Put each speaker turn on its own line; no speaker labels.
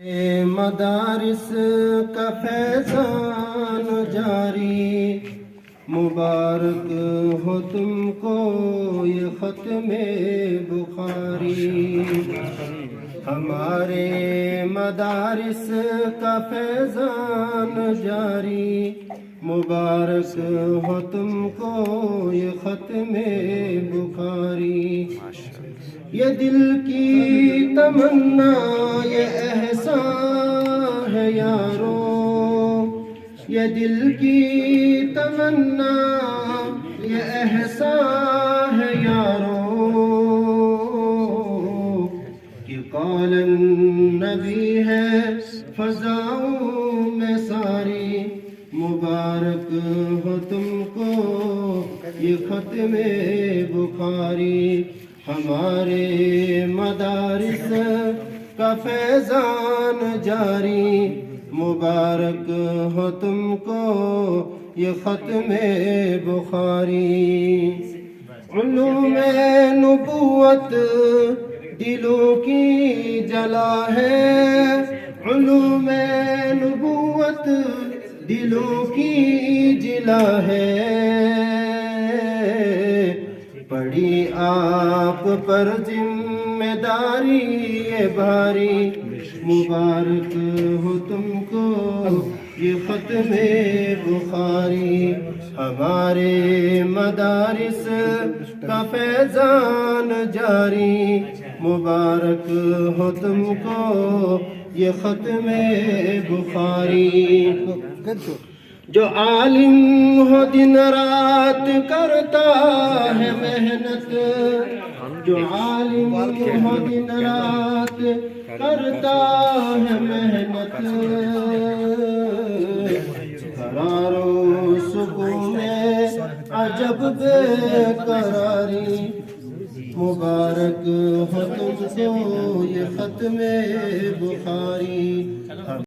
مدارس کا فیضان جاری، مبارک ہو تم کو یہ ختم بخاری۔ ہمارے مدارس کا فیضان جاری، مبارک ہو تم کو یہ ختم بخاری۔ یہ دل کی تمنا یہ احسان ہے یارو، یہ دل کی تمنا یہ احسان ہے یارو، کہ قول النبی ہے فضاؤں میں ساری، مبارک ہو تم کو یہ ختم بخاری۔ ہمارے مدارس کا فیضان جاری، مبارک ہو تم کو یہ ختم بخاری۔ علوم نبوت دلوں کی جلا ہے، علوم نبوت دلوں کی جلا ہے، پڑی آپ پر ذمہ داری یہ بھاری، مبارک ہو تم کو یہ ختم بخاری۔ ہمارے مدارس کا فیضان جاری، مبارک ہو تم کو یہ ختم بخاری۔ جو عالم ہو دن رات کرتا ہے محنت، جو عالم ہو دن رات کرتا ہے محنت، قرار و سکون میں عجب بے قراری، مبارک ہو تم کو یہ ختم بخاری۔